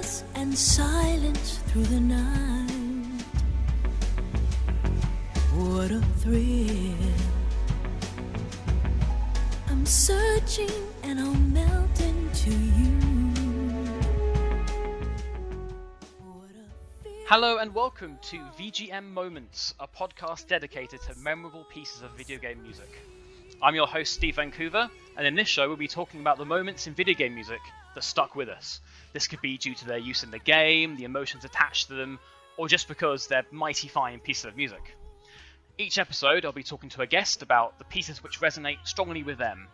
chaos and silence through the night. What a thrill. I'm searching and I'll melt into you. Hello and welcome to VGM Moments, a podcast dedicated to memorable pieces of video game music. I'm your host Steve Vancouver, and in this show we'll be talking about the moments in video game music that stuck with us. This could be due to their use in the game, the emotions attached to them, or just because they're mighty fine pieces of music. Each episode I'll be talking to a guest about the pieces which resonate strongly with them.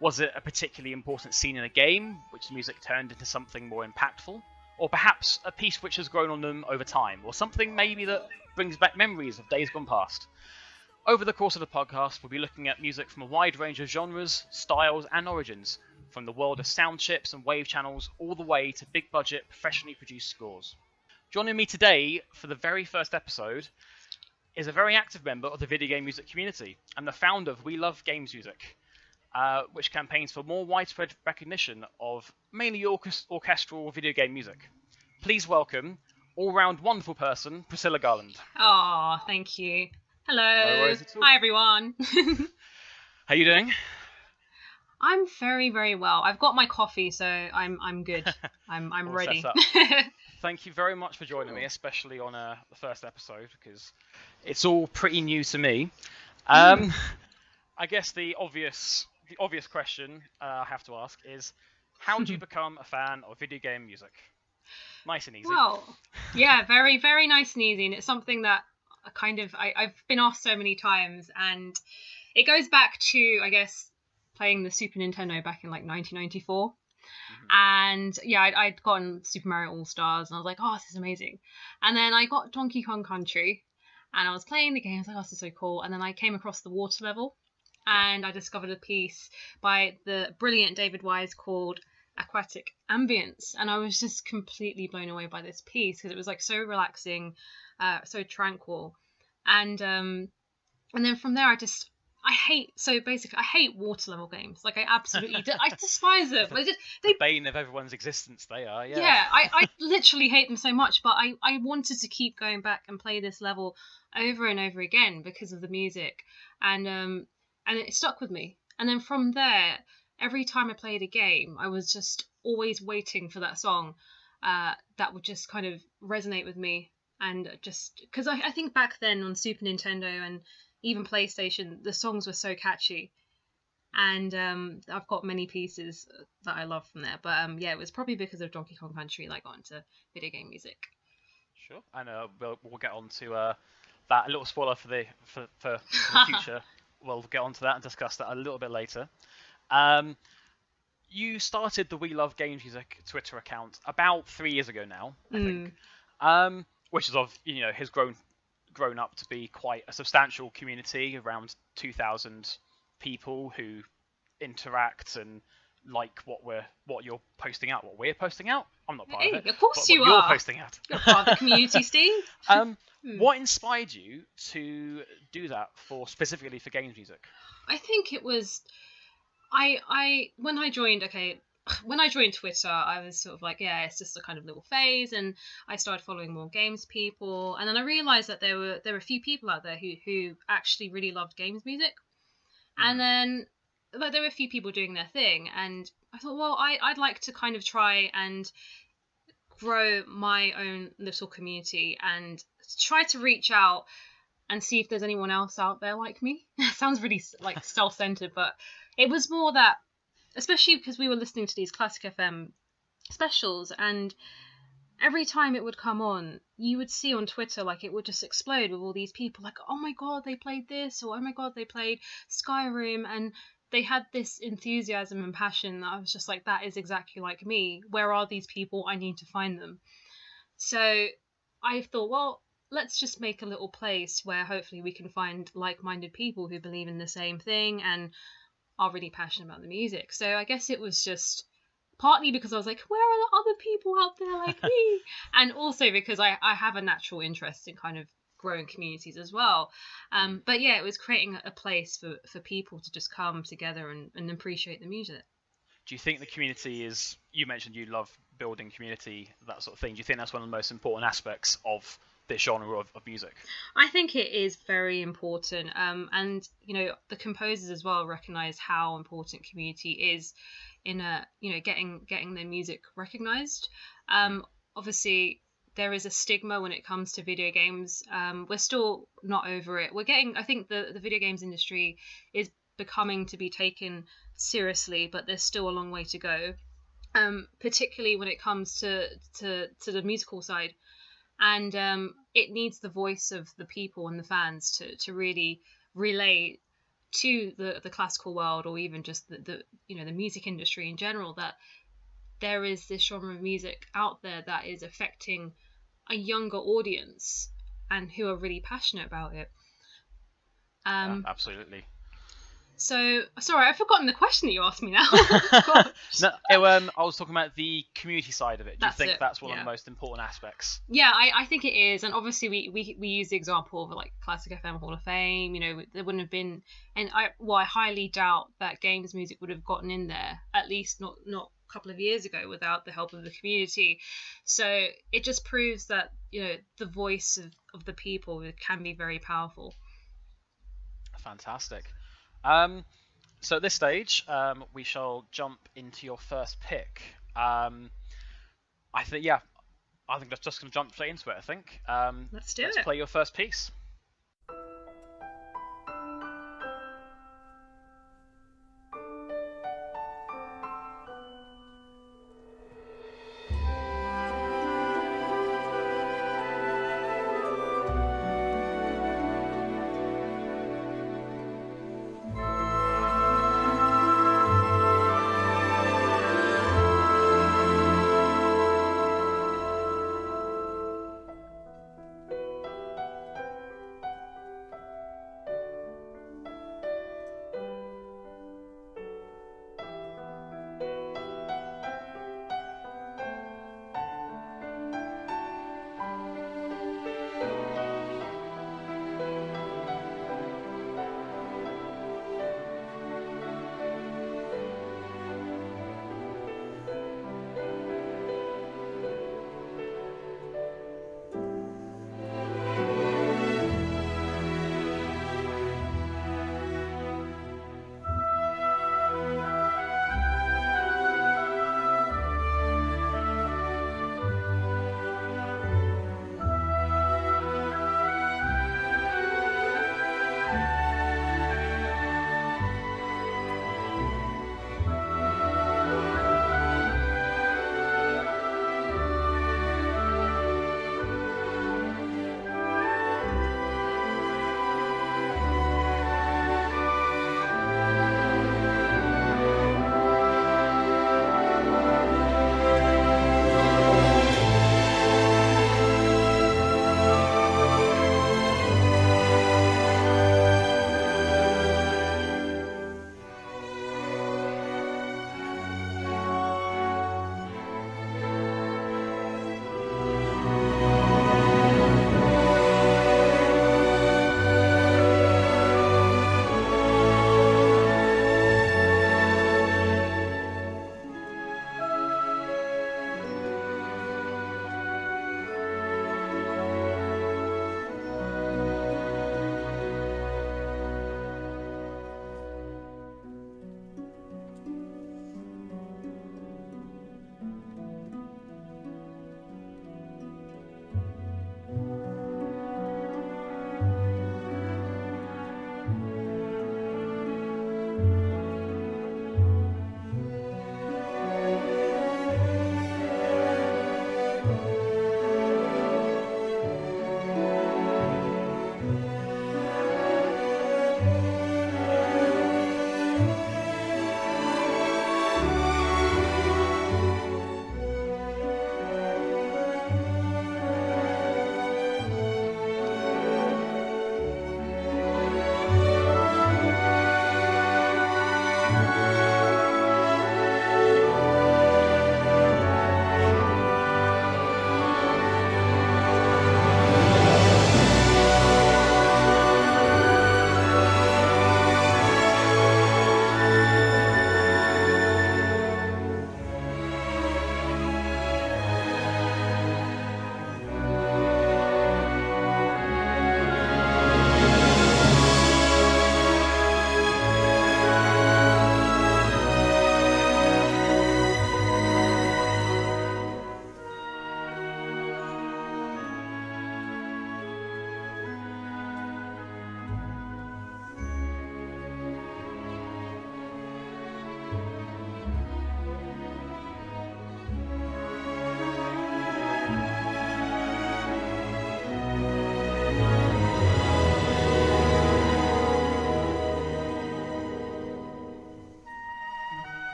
Was it a particularly important scene in a game, which the music turned into something more impactful? Or perhaps a piece which has grown on them over time, or something maybe that brings back memories of days gone past. Over the course of the podcast, we'll be looking at music from a wide range of genres, styles, and origins, from the world of sound chips and wave channels all the way to big budget, professionally produced scores. Joining me today for the very first episode is a very active member of the video game music community and the founder of We Love Games Music, which campaigns for more widespread recognition of mainly orchestral video game music. Please welcome all-round wonderful person, Prescilla Garland. Oh, thank you. Hello. No worries at all. Hi, everyone. How you doing? I'm very, very well. I've got my coffee, so I'm good. I'm All ready. set up. Thank you very much for joining me, especially on the first episode, because it's all pretty new to me. I guess the obvious question I have to ask is, how did you become a fan of video game music? Nice and easy. Well, yeah, very, very nice and easy, and it's something that I've been asked so many times, and it goes back to, I guess, playing the Super Nintendo back in like 1994. Mm-hmm. And yeah, I'd gotten Super Mario All-Stars, and I was like, oh, this is amazing. And then I got Donkey Kong Country, and I was playing the game. I was like, oh, this is so cool. And then I came across the water level, and I discovered a piece by the brilliant David Wise called Aquatic Ambience, and I was just completely blown away by this piece because it was like so relaxing, so tranquil, and then from there I hate water level games. Like I absolutely I despise them. The bane of everyone's existence. They are. Yeah. I literally hate them so much, but I wanted to keep going back and play this level over and over again because of the music, and it stuck with me. And then from there, every time I played a game, I was just always waiting for that song that would just kind of resonate with me. And just because I think back then on Super Nintendo and even PlayStation, the songs were so catchy. And I've got many pieces that I love from there. But yeah, it was probably because of Donkey Kong Country that I got into video game music. Sure. And we'll get on to that. A little spoiler for the future. We'll get on to that and discuss that a little bit later. You started the We Love Games Music Twitter account about 3 years ago now, I think, which is has grown up to be quite a substantial community, around 2,000 people who interact and like what you're posting out, what we're posting out. I'm not part of it. Of course you are. You're posting out. You're part of the community, Steve. What inspired you to do that specifically for games music? I think it was when I joined Twitter, I was sort of like, yeah, it's just a kind of little phase, and I started following more games people, and then I realized that there were a few people out there who actually really loved games music, and then like there were a few people doing their thing, and I thought, well, I'd like to kind of try and grow my own little community and try to reach out and see if there's anyone else out there like me. It sounds really like self-centered, but it was more that, especially because we were listening to these Classic FM specials, and every time it would come on, you would see on Twitter, like, it would just explode with all these people, like, oh my god, they played this, or oh my god, they played Skyrim, and they had this enthusiasm and passion that I was just like, that is exactly like me. Where are these people? I need to find them. So I thought, well, let's just make a little place where hopefully we can find like-minded people who believe in the same thing and are really passionate about the music. So I guess it was just partly because I was like, where are the other people out there like me? And also because I have a natural interest in kind of growing communities as well. But yeah, it was creating a place for people to just come together and appreciate the music. do you think the community is? You mentioned you love building community, that sort of thing. Do you think that's one of the most important aspects of this genre of music? I think it is very important, and the composers as well recognize how important community is in getting their music recognized. Obviously, there is a stigma when it comes to video games. We're still not over it. I think the video games industry is becoming to be taken seriously, but there's still a long way to go. Particularly when it comes to the musical side. And it needs the voice of the people and the fans to really relay to the classical world, or even just the music industry in general, that there is this genre of music out there that is affecting a younger audience and who are really passionate about it. Yeah, absolutely. So, sorry, I've forgotten the question that you asked me now. No, I was talking about the community side of it. Do you think that's one of the most important aspects? Yeah, I think it is. And obviously we use the example of like Classic FM Hall of Fame. There wouldn't have been, and I highly doubt that games music would have gotten in there, at least not a couple of years ago, without the help of the community. So it just proves that the voice of the people can be very powerful. Fantastic. So at this stage, we shall jump into your first pick. I think that's just going to jump straight into it. I think. Let's do it. Let's play your first piece.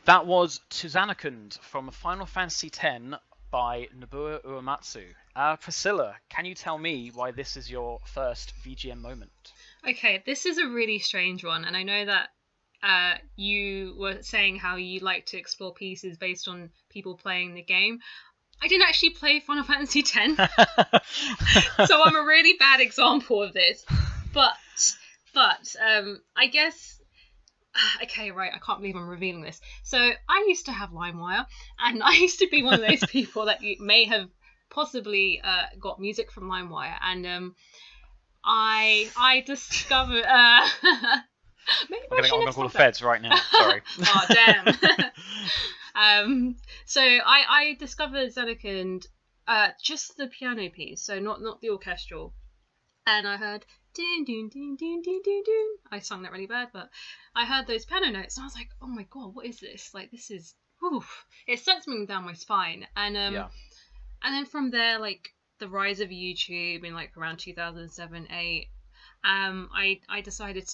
That was Tuzanakund from Final Fantasy X by Nobuo Uematsu. Priscilla, can you tell me why this is your first VGM moment? Okay, this is a really strange one, and I know that you were saying how you like to explore pieces based on people playing the game. I didn't actually play Final Fantasy X, so I'm a really bad example of this. But I guess. Okay, right, I can't believe I'm revealing this. So I used to have LimeWire, and I used to be one of those people that you may have possibly got music from LimeWire, and I discovered. Maybe I'm gonna call the feds right now. Sorry. Oh damn. So I discovered Xenakund, just the piano piece, so not the orchestral, and I heard ding ding ding ding ding ding ding. I sung that really bad, but I heard those piano notes, and I was like, oh my god, what is this? Like, this is, oof. It sent something down my spine, and and then from there, like the rise of YouTube in like around 2007-8, I decided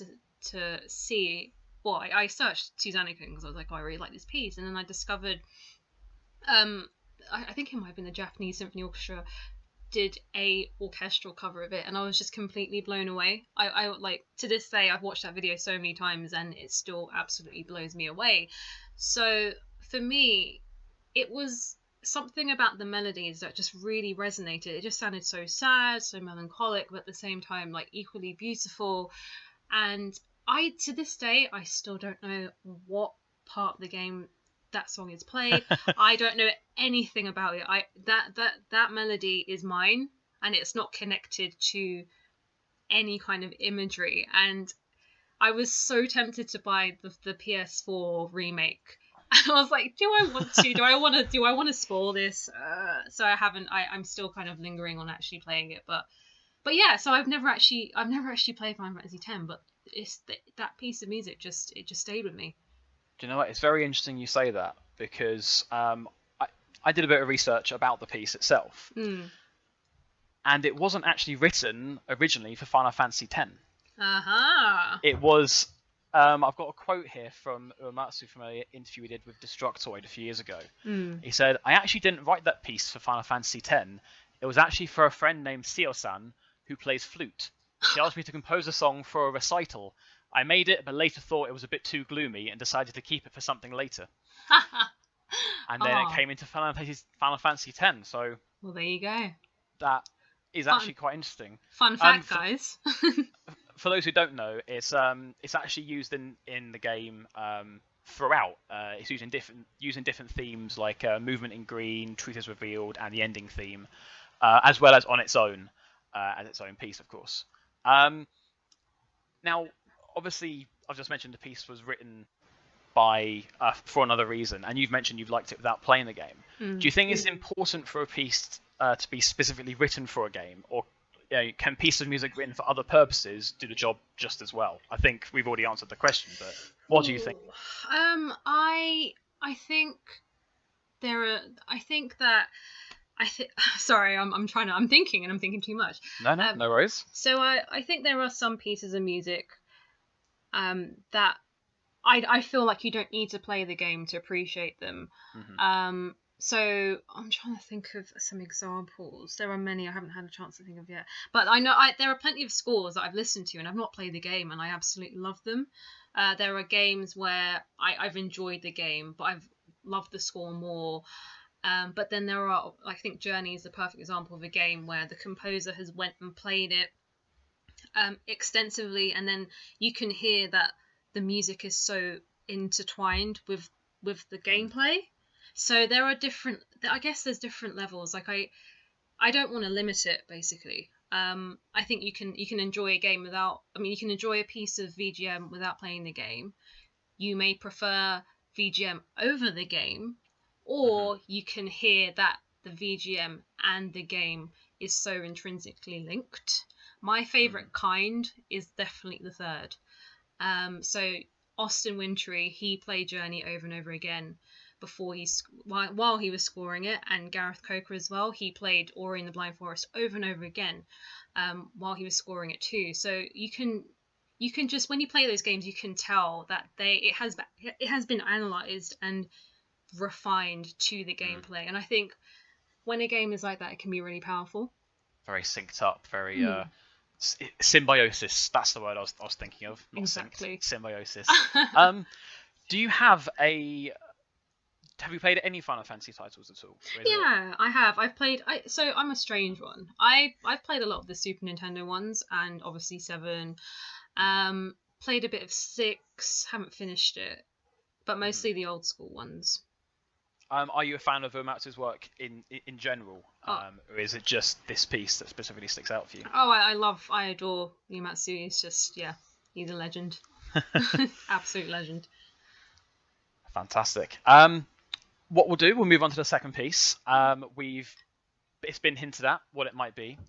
to see. Well, I searched Susannican because I was like, oh, I really like this piece, and then I discovered, I think it might have been the Japanese Symphony Orchestra did a orchestral cover of it, and I was just completely blown away. I like, to this day, I've watched that video so many times, and it still absolutely blows me away. So for me, it was something about the melodies that just really resonated. It just sounded so sad, so melancholic, but at the same time, like, equally beautiful. And to this day, I still don't know what part of the game that song is played. I don't know anything about it. That melody is mine, and it's not connected to any kind of imagery. And I was so tempted to buy the PS4 remake. And I was like, do I want to? Do I want to spoil this? So I haven't. I'm still kind of lingering on actually playing it, but yeah. So I've never actually played Final Fantasy X, but it's that piece of music just stayed with me. Do you know what? It's very interesting you say that, because I did a bit of research about the piece itself, and it wasn't actually written originally for Final Fantasy X. It was. I've got a quote here from Uematsu from an interview we did with Destructoid a few years ago. He said, "I actually didn't write that piece for Final Fantasy X. It was actually for a friend named Sio-san who plays flute. She asked me to compose a song for a recital. I made it, but later thought it was a bit too gloomy and decided to keep it for something later." And then it came into Final Fantasy X. So, well, there you go. That is actually quite interesting. Fun fact, guys. For those who don't know, it's actually used in the game throughout. It's using different themes like Movement in Green, Truth is Revealed, and the ending theme, as well as on its own, as its own piece, of course. Now, obviously, I've just mentioned the piece was written by for another reason, and you've mentioned you've liked it without playing the game. Do you think it's important for a piece to be specifically written for a game, or can pieces of music written for other purposes do the job just as well? I think we've already answered the question, but what do you think? I think there are. I think that. Sorry, I'm thinking, and I'm thinking too much. No worries. So I think there are some pieces of music that I feel like you don't need to play the game to appreciate them. So I'm trying to think of some examples. There are many I haven't had a chance to think of yet. But I know there are plenty of scores that I've listened to and I've not played the game, and I absolutely love them. There are games where I've enjoyed the game, but I've loved the score more. But then there are, I think Journey is the perfect example of a game where the composer has went and played it extensively, and then you can hear that the music is so intertwined with the gameplay. So there are different. I guess there's different levels. Like I don't want to limit it. Basically, I think you can enjoy a game without. I mean, you can enjoy a piece of VGM without playing the game. You may prefer VGM over the game, or you can hear that the VGM and the game is so intrinsically linked. My favorite kind is definitely the third. So Austin Wintory, he played Journey over and over again before while he was scoring it, and Gareth Coker as well. He played Ori and the Blind Forest over and over again while he was scoring it too. So you can you can just, when you play those games, you can tell that it has been analyzed and refined to the gameplay. And I think when a game is like that, it can be really powerful. Very synced up, very symbiosis. That's the word I was thinking of. Not Exactly. Synced, symbiosis. Do you have you played any Final Fantasy titles at all? Yeah, I have. So I'm a strange one. I've played a lot of the Super Nintendo ones, and obviously 7. Played a bit of 6. Haven't finished it, but mostly the old school ones. Are you a fan of Uematsu's work in general, or is it just this piece that specifically sticks out for you? Oh, I adore Uematsu. He's just, he's a legend. Absolute legend. Fantastic. What we'll do, we'll move on to the second piece. It's been hinted at what it might be.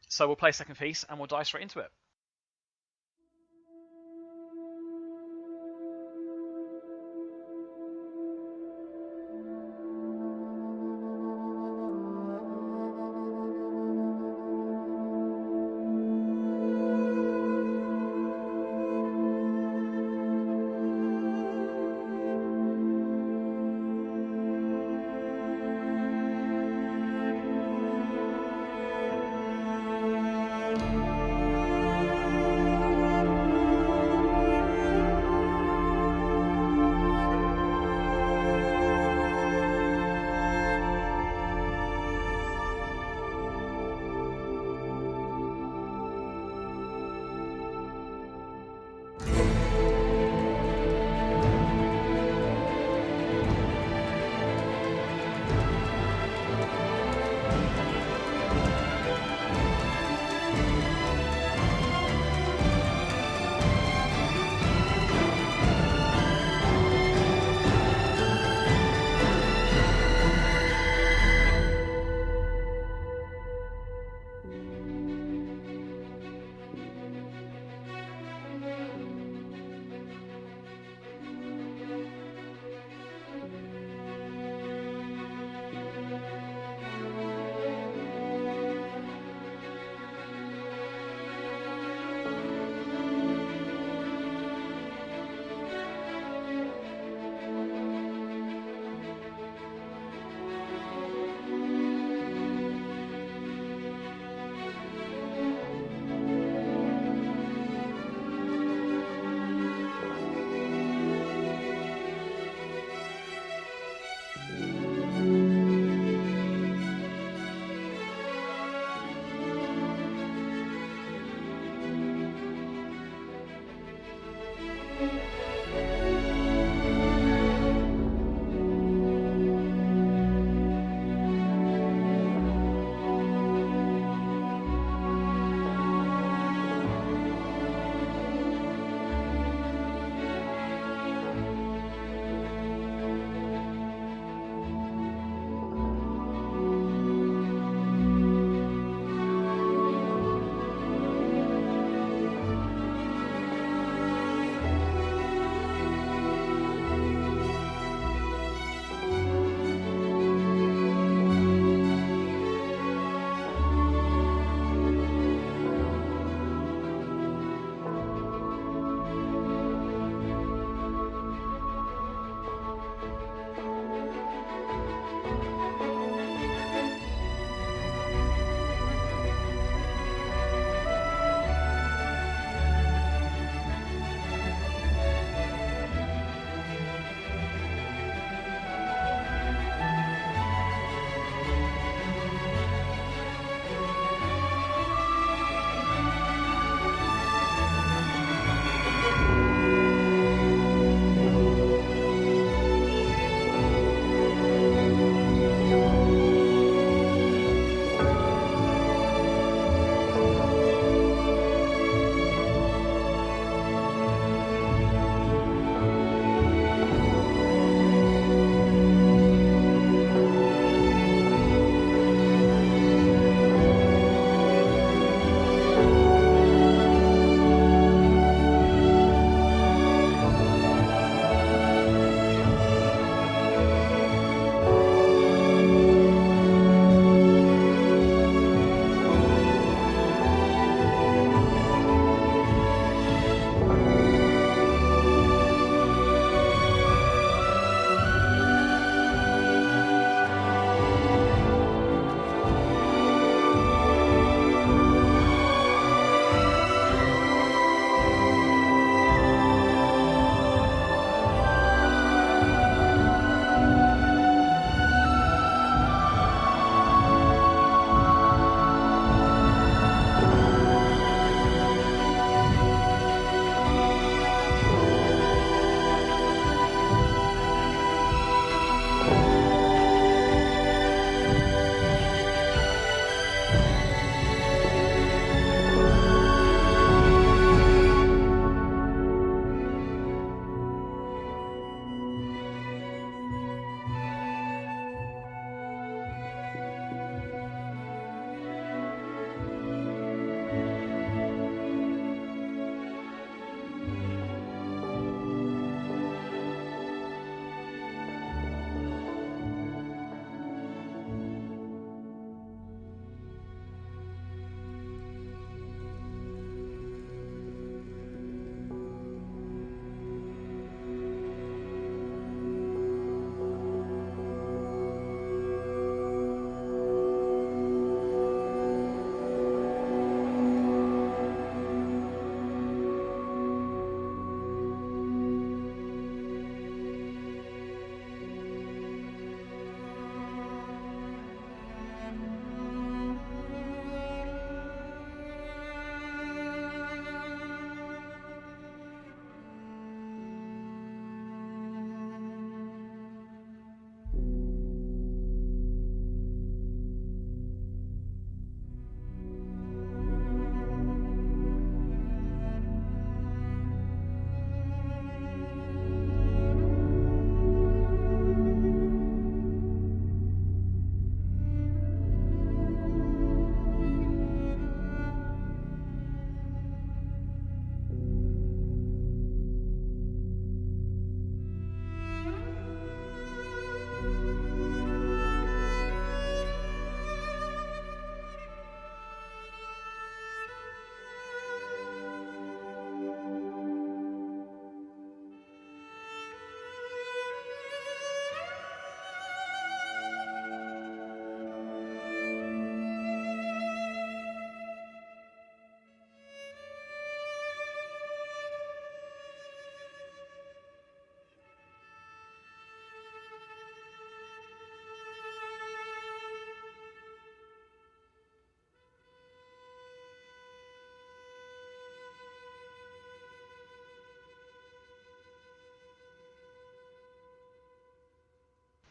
So we'll play a second piece and we'll dive straight into it.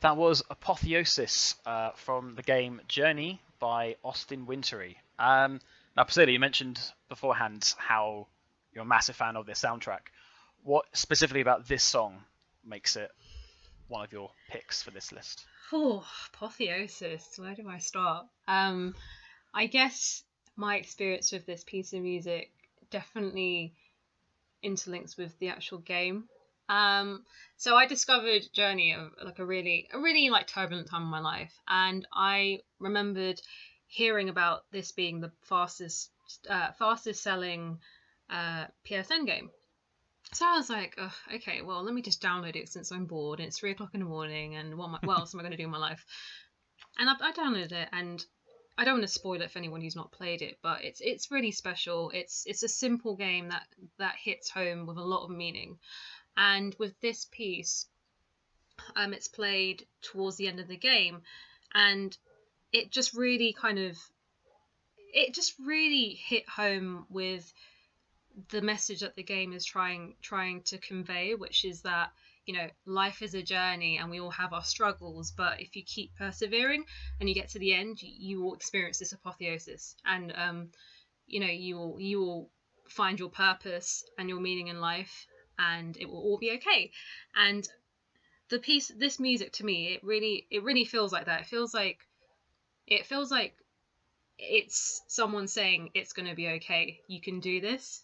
That was Apotheosis from the game Journey by Austin Wintory. Now, Priscilla, you mentioned beforehand how you're a massive fan of this soundtrack. What specifically about this song makes it one of your picks for this list? Oh, Apotheosis. Where do I start? I guess my experience with this piece of music definitely interlinks with the actual game. So I discovered Journey like a really like turbulent time in my life, and I remembered hearing about this being the fastest selling PSN game. So I was like, oh, okay, well, let me just download it since I'm bored and it's 3 o'clock in the morning, and what else am I going to do in my life? And I downloaded it, and I don't want to spoil it for anyone who's not played it, but it's really special. It's a simple game that hits home with a lot of meaning. And with this piece, it's played towards the end of the game, and it just really hit home with the message that the game is trying to convey, which is that, you know, life is a journey and we all have our struggles, but if you keep persevering and you get to the end, you will experience this apotheosis, and you know, you will find your purpose and your meaning in life, and it will all be okay. And this music, to me, it really feels like that. It feels like it's someone saying it's going to be okay, you can do this.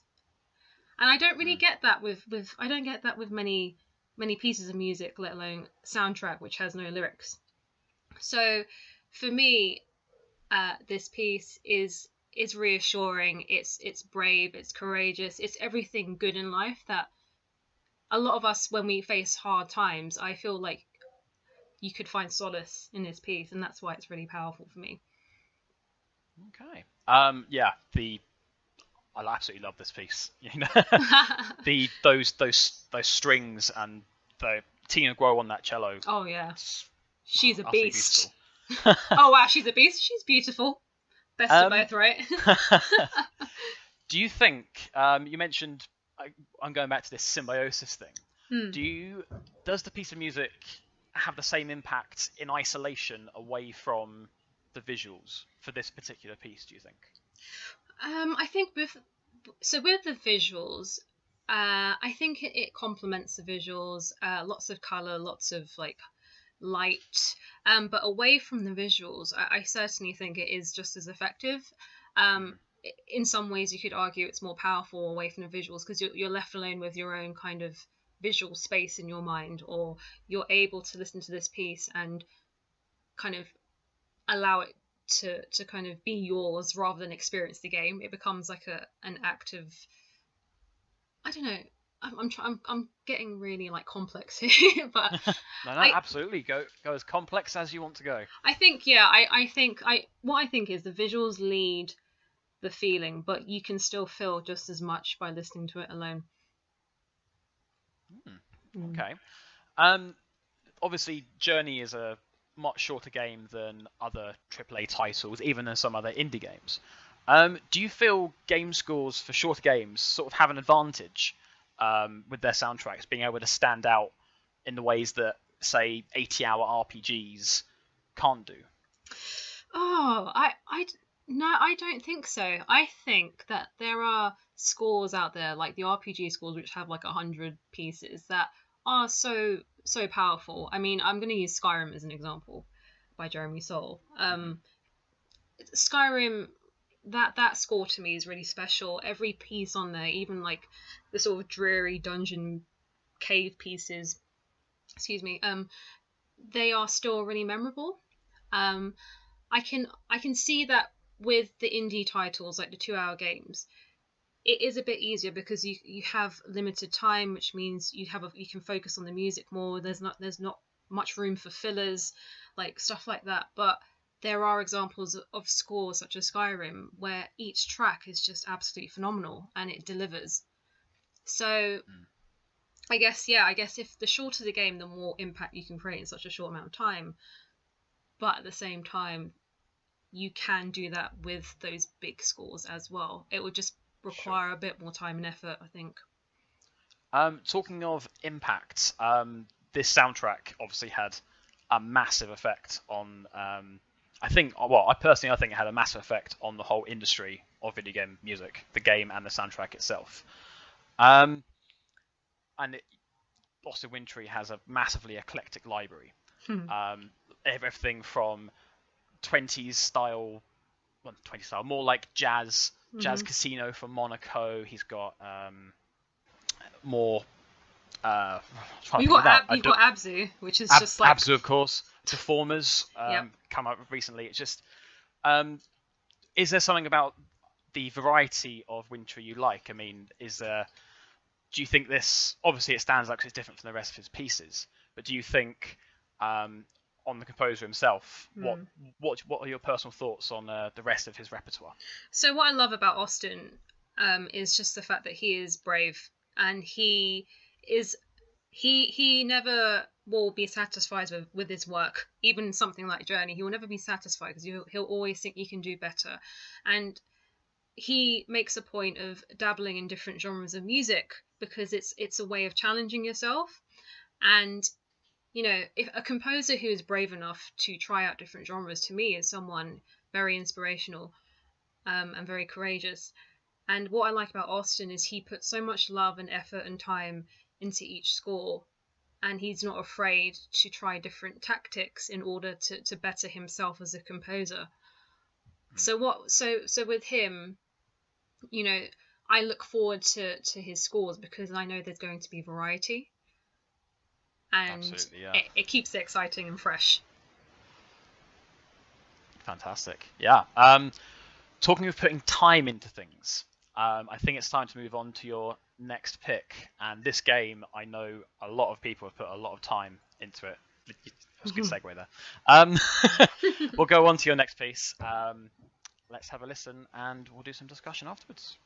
And I don't really get that with many pieces of music, let alone soundtrack which has no lyrics. So for me, this piece is reassuring. It's brave. It's courageous. It's everything good in life that a lot of us, when we face hard times, I feel like you could find solace in this piece, and that's why it's really powerful for me. Okay. Yeah. I absolutely love this piece. You know, those strings and the Tina Guo on that cello. Oh yeah, she's a beast. Beautiful. Oh wow, she's a beast. She's beautiful. Best of both, right? Do you think you mentioned? I'm going back to this symbiosis thing. Does the piece of music have the same impact in isolation, away from the visuals, for this particular piece? Do you think? I think with the visuals, I think it complements the visuals. Lots of color, lots of like light. But away from the visuals, I certainly think it is just as effective. In some ways, you could argue it's more powerful away from the visuals, because you're left alone with your own kind of visual space in your mind, or you're able to listen to this piece and kind of allow it to kind of be yours rather than experience the game. It becomes like an act of, I don't know. I'm getting really like complex here, but no, absolutely go as complex as you want to go. I think what I think is the visuals lead the feeling, but you can still feel just as much by listening to it alone. Okay. Obviously, Journey is a much shorter game than other AAA titles, even than some other indie games. Do you feel game scores for shorter games sort of have an advantage with their soundtracks being able to stand out in the ways that, say, 80-hour RPGs can't do? Oh, no, I don't think so. I think that there are scores out there, like the RPG scores, which have like 100 pieces, that are so powerful. I mean, I'm going to use Skyrim as an example, by Jeremy Soule. Skyrim, that score to me is really special. Every piece on there, even like the sort of dreary dungeon cave pieces, they are still really memorable. I can see that with the indie titles, like the 2-hour games, it is a bit easier because you have limited time, which means you can focus on the music more. There's not much room for fillers, like stuff like that. But there are examples of scores such as Skyrim where each track is just absolutely phenomenal and it delivers. So I guess if the shorter the game, the more impact you can create in such a short amount of time. But at the same time, you can do that with those big scores as well. It would just require a bit more time and effort, I think. Talking of impact, this soundtrack obviously had a massive effect on. I personally think it had a massive effect on the whole industry of video game music, the game and the soundtrack itself. And Austin Wintory has a massively eclectic library. Everything from 20s style, more like jazz casino from Monaco. He's got more. You've got Abzu, which is just like Abzu, of course. Deformers come out recently. It's just, is there something about the variety of Wintory you like? I mean, do you think this? Obviously, it stands out because it's different from the rest of his pieces. But do you think, on the composer himself, what are your personal thoughts on the rest of his repertoire? So what I love about Austin is just the fact that he is brave, and he never will be satisfied with his work. Even something like Journey, he will never be satisfied because he'll always think he can do better. And he makes a point of dabbling in different genres of music because it's a way of challenging yourself. And if a composer who is brave enough to try out different genres, to me, is someone very inspirational and very courageous. And what I like about Austin is he puts so much love and effort and time into each score, and he's not afraid to try different tactics in order to better himself as a composer. So with him, I look forward to his scores because I know there's going to be variety, and it keeps it exciting and fresh. Fantastic. Yeah. Talking of putting time into things, I think it's time to move on to your next pick. And this game, I know a lot of people have put a lot of time into it. That's a good segue there. We'll go on to your next piece. Let's have a listen, and we'll do some discussion afterwards.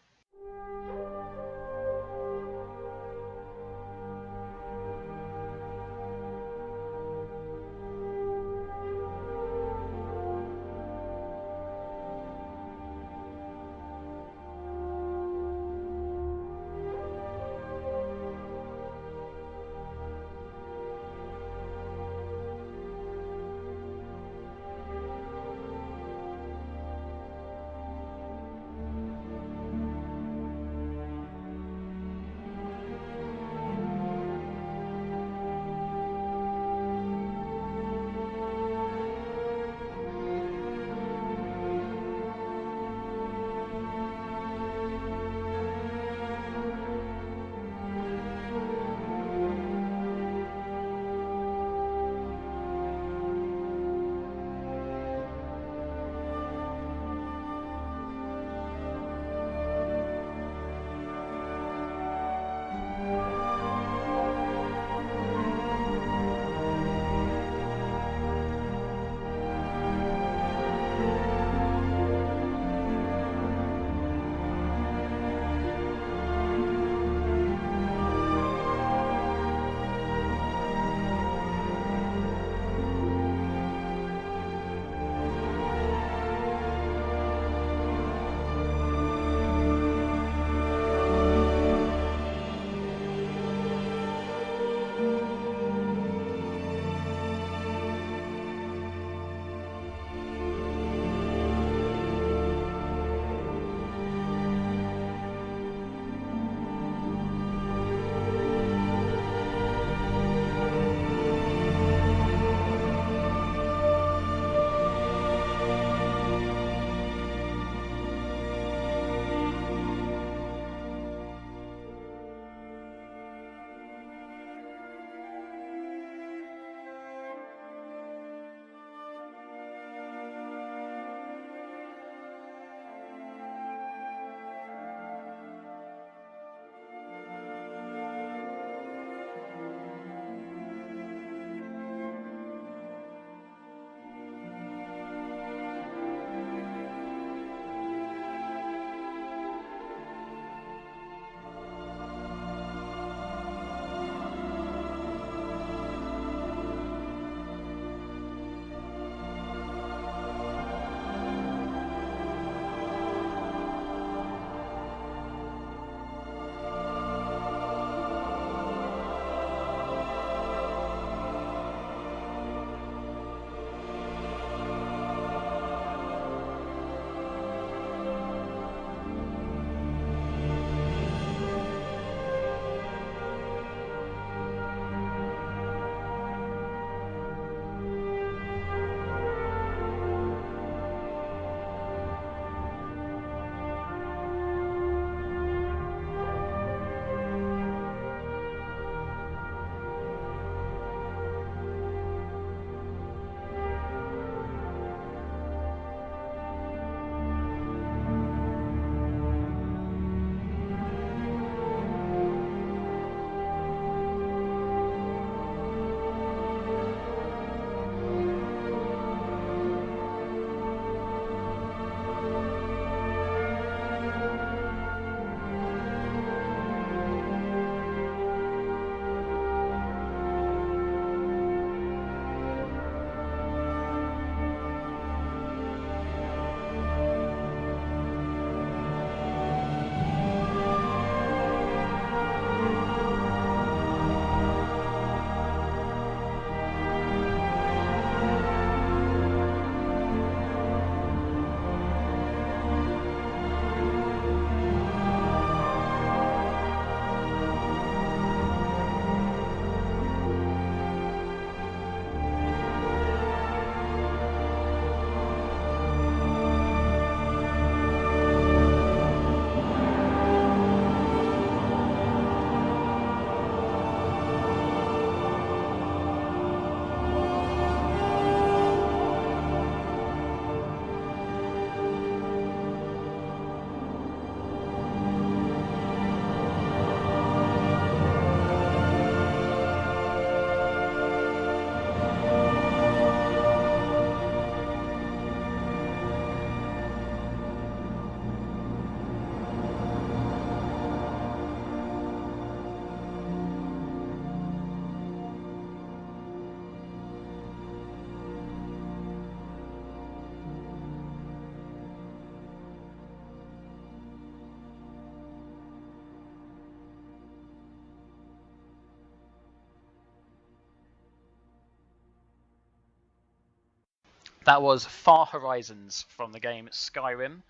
That was Far Horizons from the game Skyrim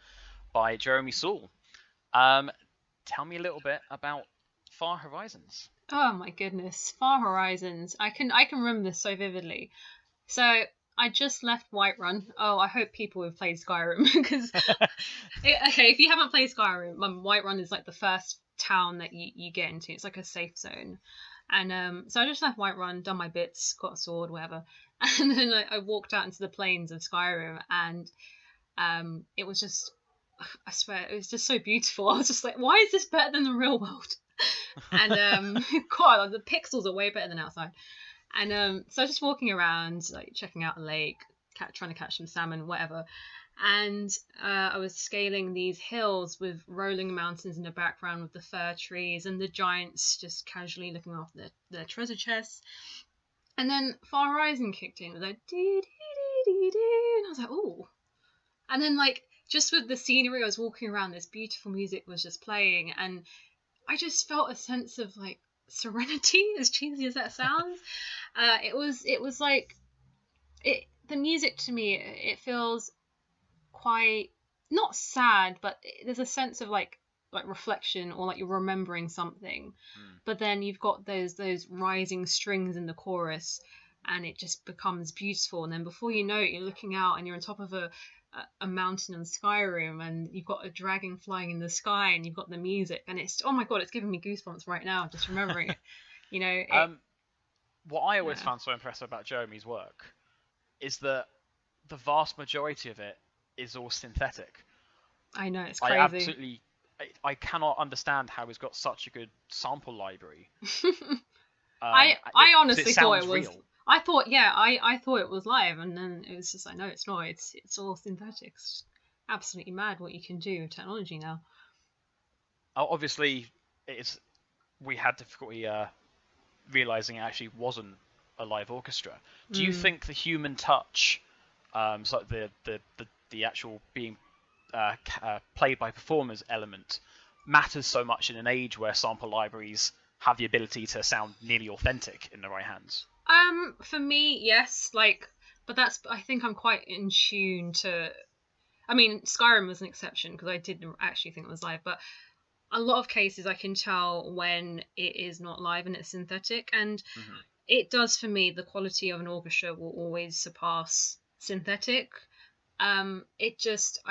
by Jeremy Saul. Tell me a little bit about Far Horizons. Oh my goodness, Far Horizons. I can remember this so vividly. So I just left Whiterun. Oh, I hope people have played Skyrim because okay, if you haven't played Skyrim, Whiterun is like the first town that you get into. It's like a safe zone. And so I just left Whiterun, done my bits, got a sword, whatever, and then I walked out into the plains of Skyrim, and it was just, I swear, it was just so beautiful. I was just like, why is this better than the real world? And God, the pixels are way better than outside. And so I was just walking around, like checking out a lake, trying to catch some salmon, whatever. And I was scaling these hills with rolling mountains in the background with the fir trees and the giants just casually looking after their treasure chests. And then Far Horizon kicked in. It was like, dee, dee, dee, dee, dee. And I was like, oh. And then, like, just with the scenery, I was walking around, this beautiful music was just playing. And I just felt a sense of, like, serenity, as cheesy as that sounds. It was like, the music to me, it feels quite not sad, but there's a sense of like reflection, or like you're remembering something. But then you've got those rising strings in the chorus, and it just becomes beautiful. And then before you know it, you're looking out and you're on top of a mountain in Skyrim, and you've got a dragon flying in the sky, and you've got the music, and it's, oh my god, it's giving me goosebumps right now just remembering it. You know, what I always found so impressive about Jeremy's work is that the vast majority of it is all synthetic. I know, it's crazy. I cannot understand how he's got such a good sample library. I honestly thought it was real. I thought it was live, and then it was just like, no, it's not. It's all synthetic. It's absolutely mad what you can do with technology now. Obviously, we had difficulty realizing it actually wasn't a live orchestra. Do you think the human touch, so the actual being played by performers element, matters so much in an age where sample libraries have the ability to sound nearly authentic in the right hands? For me, yes, but I think I'm quite in tune to. I mean, Skyrim was an exception because I didn't actually think it was live, but a lot of cases I can tell when it is not live and it's synthetic, and it does for me. The quality of an orchestra will always surpass synthetic. I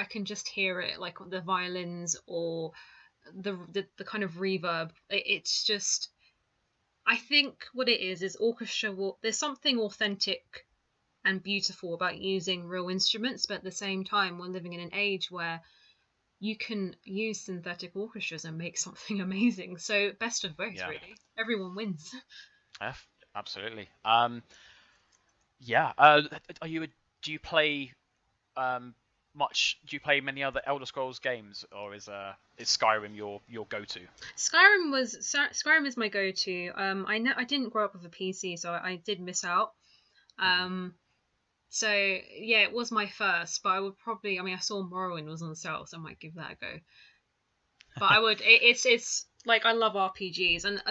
can just hear it, like the violins or the kind of reverb. It's just, I think what it is orchestra there's something authentic and beautiful about using real instruments, but at the same time we're living in an age where you can use synthetic orchestras and make something amazing. So best of both, really. Everyone wins. Yeah, absolutely. Do you play much? Do you play many other Elder Scrolls games, or is Skyrim your go-to? Skyrim is my go-to. I didn't grow up with a PC, so I did miss out. So yeah, it was my first, but I would probably. I mean, I saw Morrowind was on sale, so I might give that a go. But I would. It's like, I love RPGs, and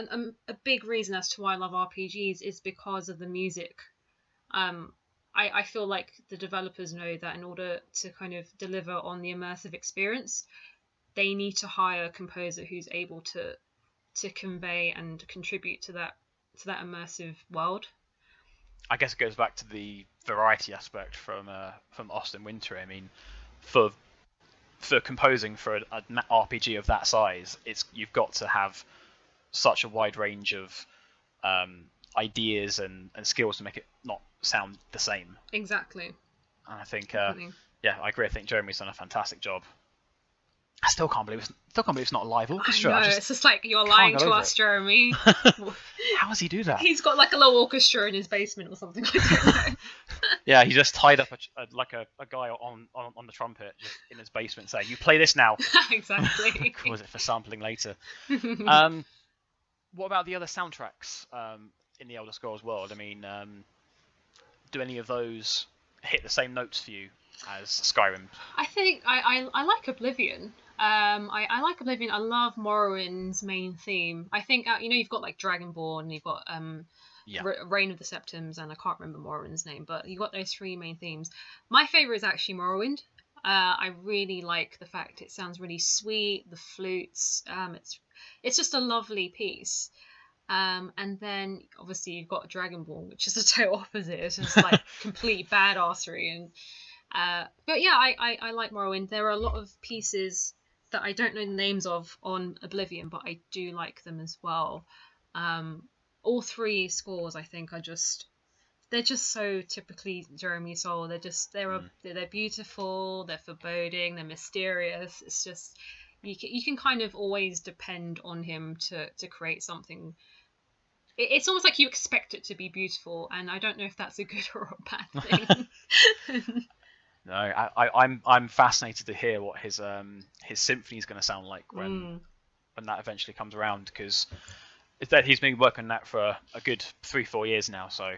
a big reason as to why I love RPGs is because of the music. I feel like the developers know that in order to kind of deliver on the immersive experience, they need to hire a composer who's able to convey and contribute to that immersive world. I guess it goes back to the variety aspect from Austin Winter. I mean, for composing for an RPG of that size, you've got to have such a wide range of ideas and skills to make it not sound the same. Exactly. And I think, I agree. I think Jeremy's done a fantastic job. I still can't believe it's not a live orchestra. I know, it's just like, you're lying to us, Jeremy. How does he do that? He's got like a little orchestra in his basement or something. I don't know. Yeah, he just tied up a guy on the trumpet just in his basement, saying, "You play this now." Exactly. Was it for sampling later? What about the other soundtracks in the Elder Scrolls world? I mean, do any of those hit the same notes for you as Skyrim? I think I like Oblivion. I like Oblivion. I love Morrowind's main theme. I think you've got like Dragonborn, you've got Yeah. Reign of the Septums, and I can't remember Morrowind's name, but you got those three main themes. My favourite is actually Morrowind. I really like the fact it sounds really sweet, the flutes, it's just a lovely piece. And then obviously you've got Dragonborn, which is the total opposite. It's just like complete badassery. And but yeah, I like Morrowind. There are a lot of pieces that I don't know the names of on Oblivion, but I do like them as well. All three scores I think are just, they're just so typically Jeremy Soule. They're beautiful, they're foreboding, they're mysterious. It's just you can kind of always depend on him to create something. It's almost like you expect it to be beautiful, and I don't know if that's a good or a bad thing. No, I'm fascinated to hear what his symphony is going to sound like when that eventually comes around, because he's been working on that for a good 3-4 years now. So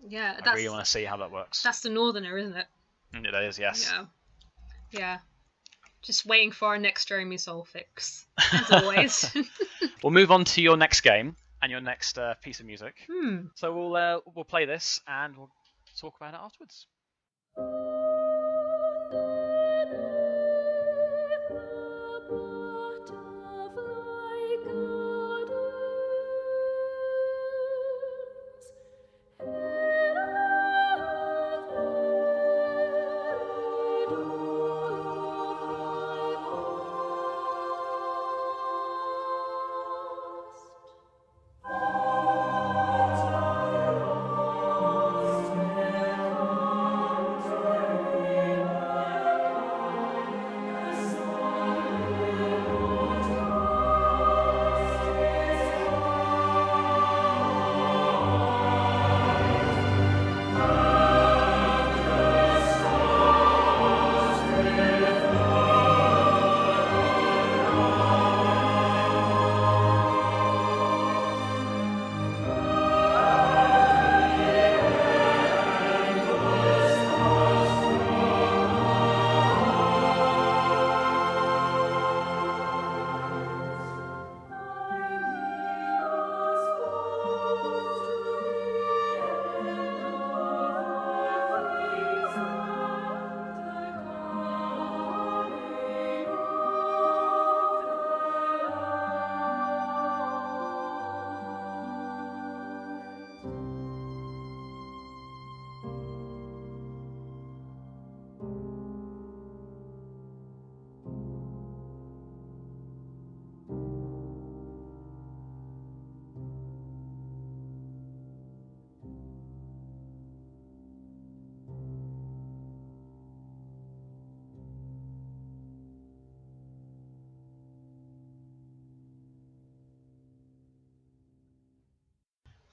yeah, I really want to see how that works. That's the Northerner, isn't it? It is, yes. Yeah. Just waiting for our next Jeremy Soule fix, as always. We'll move on to your next game and your next piece of music. So we'll play this and we'll talk about it afterwards.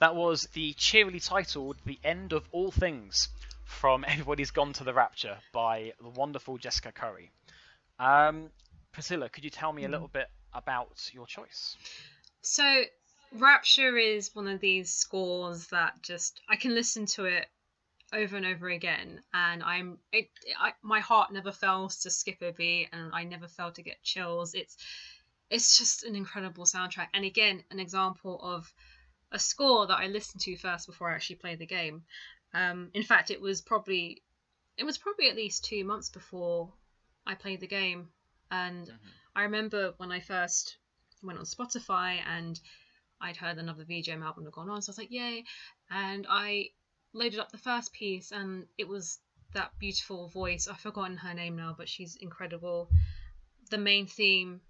That was the cheerily titled The End of All Things from Everybody's Gone to the Rapture by the wonderful Jessica Curry. Priscilla, could you tell me a little bit about your choice? So, Rapture is one of these scores that just, I can listen to it over and over again, and my heart never fails to skip a beat, and I never fail to get chills. It's just an incredible soundtrack, and again, an example of a score that I listened to first before I actually played the game. In fact, it was probably at least 2 months before I played the game, and I remember when I first went on Spotify and I'd heard another VGM album had gone on, so I was like, yay, and I loaded up the first piece, and it was that beautiful voice. I've forgotten her name now, but she's incredible. The main theme,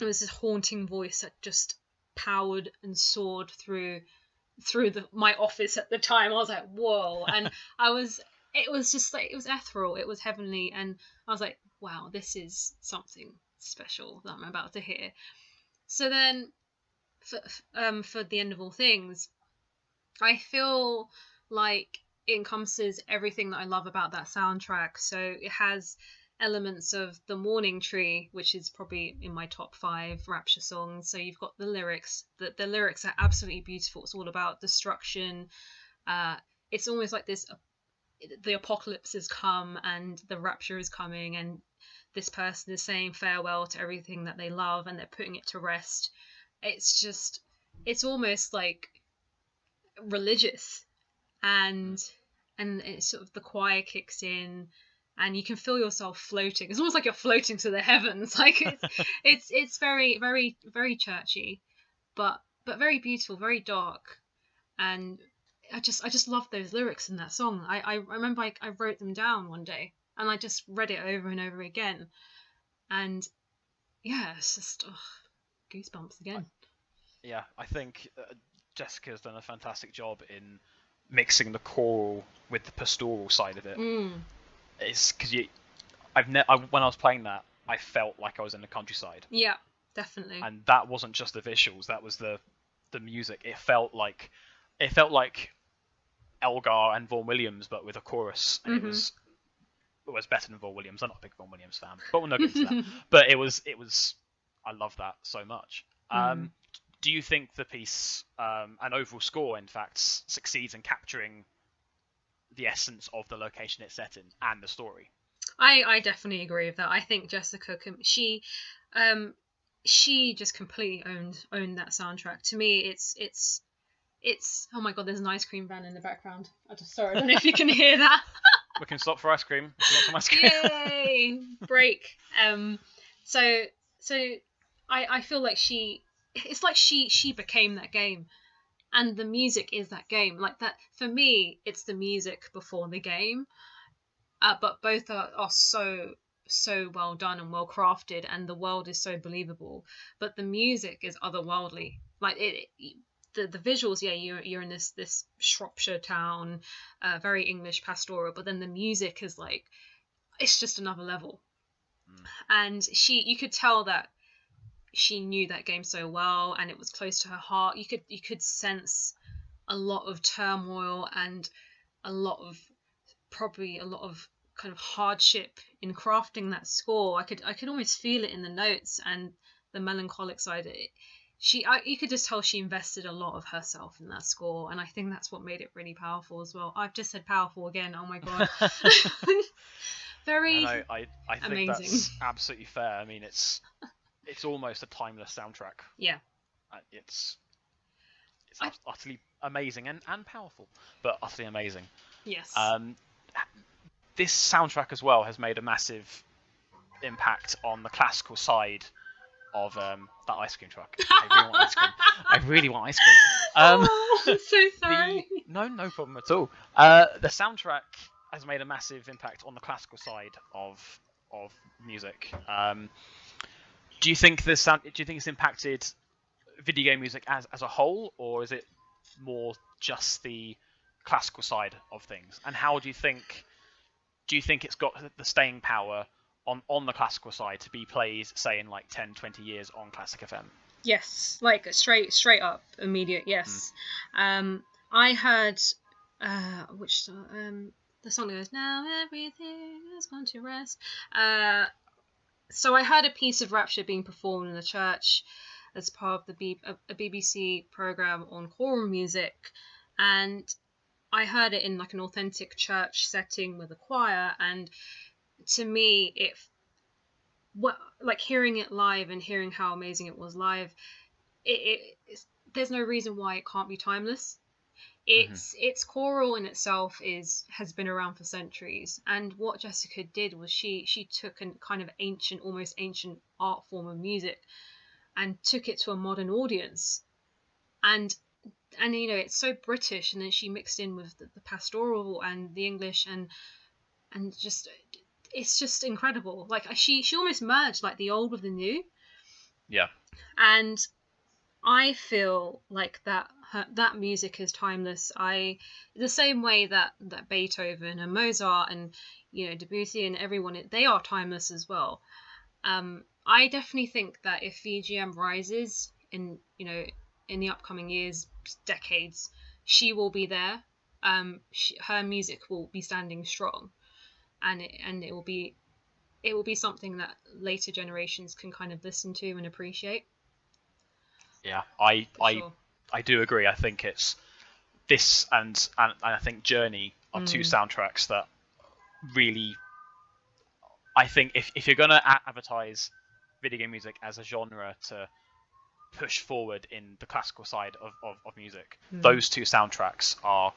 it was this haunting voice that just powered and soared through my office at the time. I was like, whoa. And it was just like, it was ethereal, it was heavenly, and I was like, wow, this is something special that I'm about to hear. So then for The End of All Things, I feel like it encompasses everything that I love about that soundtrack. So it has elements of The Morning Tree, which is probably in my top 5 Rapture songs. So you've got the lyrics. The lyrics are absolutely beautiful. It's all about destruction. It's almost like this, the apocalypse has come and the rapture is coming, and this person is saying farewell to everything that they love and they're putting it to rest. It's almost like religious, and it's sort of the choir kicks in, and you can feel yourself floating. It's almost like you're floating to the heavens. Like it's very very very churchy, but very beautiful, very dark, and I just love those lyrics in that song. I remember I wrote them down one day, and I just read it over and over again, and yeah, it's just goosebumps again. I think Jessica's done a fantastic job in mixing the choral with the pastoral side of it. It's because when I was playing that, I felt like I was in the countryside. Yeah, definitely. And that wasn't just the visuals; that was the music. It felt like Elgar and Vaughan Williams, but with a chorus, and it was better than Vaughan Williams. I'm not a big Vaughan Williams fan, but we'll not get into that. But it was. I love that so much. Do you think the piece and overall score, in fact, succeeds in capturing the essence of the location it's set in and the story? I definitely agree with that. I think Jessica she just completely owned that soundtrack. To me, it's oh my god, there's an ice cream van in the background. I don't know if you can hear that. We can stop for ice cream. If you want some ice cream. Yay! Break. So I feel like it's like she became that game, and the music is that game. Like that for me, it's the music before the game. But both are so well done and well crafted, and the world is so believable. But the music is otherworldly. Like the visuals, yeah, you're in this Shropshire town, very English pastoral. But then the music is like, it's just another level. And you could tell that she knew that game so well, and it was close to her heart. You could sense a lot of turmoil and a lot of kind of hardship in crafting that score. I could almost feel it in the notes and the melancholic side. You could just tell she invested a lot of herself in that score, and I think that's what made it really powerful as well. I've just said powerful again. Oh my god. Very I think amazing. That's absolutely fair. I mean, it's almost a timeless soundtrack. Yeah. It's utterly amazing and powerful, but utterly amazing. Yes. This soundtrack as well has made a massive impact on the classical side of that ice cream truck. I really want ice cream. I really want ice cream. I'm so sorry. No problem at all. The soundtrack has made a massive impact on the classical side of music. Do you think it's impacted video game music as a whole, or is it more just the classical side of things? And how do you think it's got the staying power on the classical side to be played, say, in like 10, 20 years on Classic FM? Yes, like straight up, immediate. Yes. I heard the song that goes, "Now everything has gone to rest." So I heard a piece of Rapture being performed in the church as part of a BBC program on choral music, and I heard it in like an authentic church setting with a choir, and to me, like hearing it live and hearing how amazing it was live, there's no reason why it can't be timeless. Its choral in itself has been around for centuries, and what Jessica did was she took a kind of almost ancient art form of music and took it to a modern audience, and it's so British, and then she mixed in with the pastoral and the English, and just it's just incredible. Like she almost merged like the old with the new. Yeah. And I feel like that music is timeless. The same way that Beethoven and Mozart and Debussy and everyone, they are timeless as well. I definitely think that if VGM rises in the upcoming years, decades, she will be there. Her music will be standing strong, and it will be something that later generations can kind of listen to and appreciate. Yeah, I do agree. I think it's this and I think Journey are two soundtracks that really, I think if you're going to advertise video game music as a genre to push forward in the classical side of music. Mm. Those two soundtracks are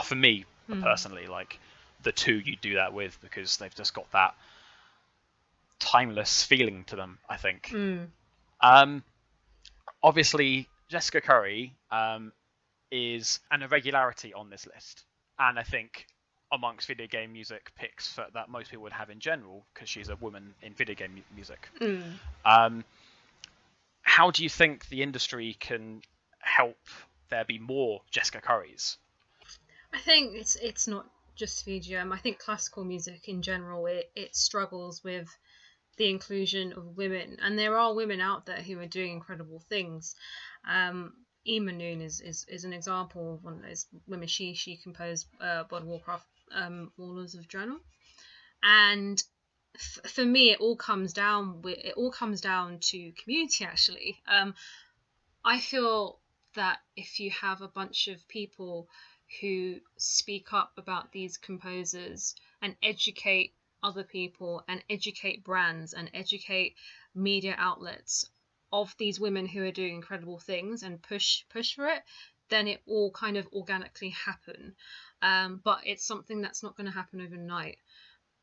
for me personally like the two you do that with, because they've just got that timeless feeling to them, I think. Obviously Jessica Curry is an irregularity on this list, and I think amongst video game music picks that most people would have in general, because she's a woman in video game music. How do you think the industry can help there be more Jessica Currys? I think it's not just VGM. I think classical music in general, it struggles with the inclusion of women, and there are women out there who are doing incredible things. Emma Noon is an example of one of those women. She composed World of Warcraft, Warlords of Draenor, and for me, it all comes down to community. Actually, I feel that if you have a bunch of people who speak up about these composers and educate other people and educate brands and educate media outlets of these women who are doing incredible things and push for it, then it all kind of organically happen. But it's something that's not going to happen overnight.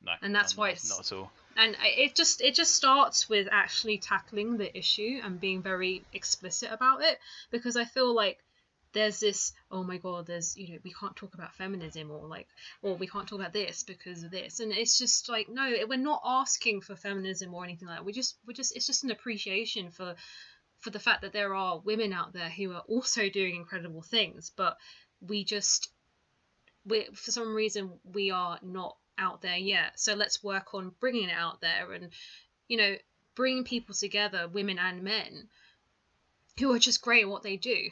No, and that's why it's not at all. And it just starts with actually tackling the issue and being very explicit about it, because I feel like there's this, oh my god, there's, we can't talk about feminism, or we can't talk about this because of this, and it's just like, no, we're not asking for feminism or anything like that. It's just an appreciation for the fact that there are women out there who are also doing incredible things, but for some reason we are not out there yet. So let's work on bringing it out there, and bringing people together, women and men, who are just great at what they do,